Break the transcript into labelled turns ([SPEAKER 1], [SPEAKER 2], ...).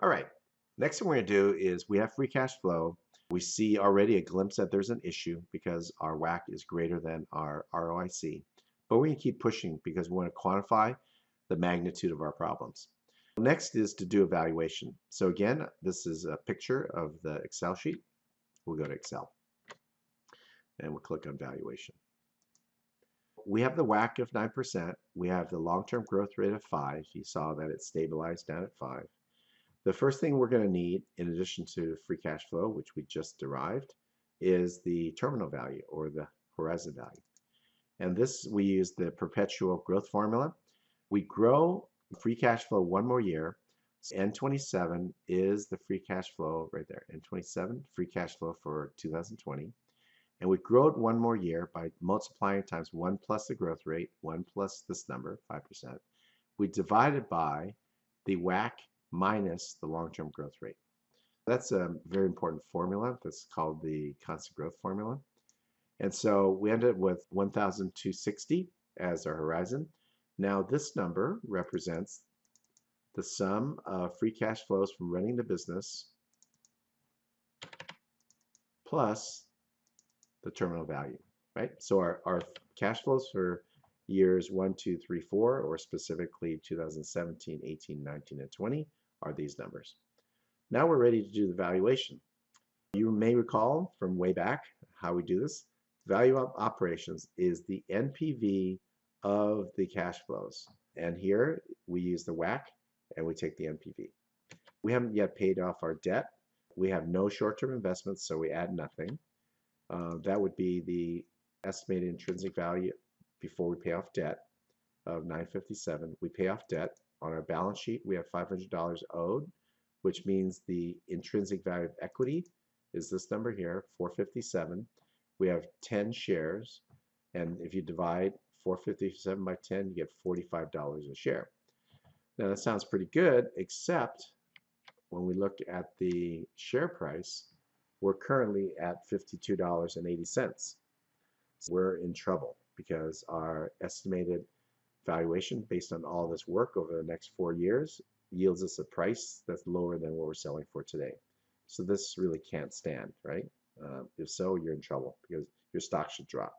[SPEAKER 1] All right, next thing we're going to do is we have free cash flow. We see already a glimpse that there's an issue because our WACC is greater than our ROIC. But we're going to keep pushing because we want to quantify the magnitude of our problems. Next is to do a valuation. So again, this is a picture of the Excel sheet. We'll go to Excel and we'll click on valuation. We have the WACC of 9%. We have the long-term growth rate of 5. You saw that it stabilized down at 5. The first thing we're going to need, in addition to free cash flow, which we just derived, is the terminal value or the horizon value. And this, we use the perpetual growth formula. We grow free cash flow one more year. N27 is the free cash flow right there. N27, free cash flow for 2020. And we grow it one more year by multiplying times 1 plus the growth rate, 1 plus this number, 5%. We divide it by the WACC minus the long-term growth rate. That's a very important formula. That's called the constant growth formula. And so we ended up with 1,260 as our horizon. Now this number represents the sum of free cash flows from running the business plus the terminal value, right? So our cash flows for years 1, 2, 3, 4, or specifically 2017, 18, 19, and 20 are these numbers. Now we're ready to do the valuation. You may recall from way back how we do this. Value of operations is the NPV of the cash flows. And here we use the WACC and we take the NPV. We haven't yet paid off our debt. We have no short-term investments, so we add nothing. That would be the estimated intrinsic value before we pay off debt of $957. We pay off debt. On our balance sheet, we have $500 owed, which means the intrinsic value of equity is this number here, 457. We have 10 shares, and if you divide 457 by 10, you get $45 a share. Now that sounds pretty good, except when we look at the share price, we're currently at $52.80. We're in trouble because our estimated valuation based on all this work over the next 4 years yields us a price that's lower than what we're selling for today. So this really can't stand, right? If so, you're in trouble because your stock should drop.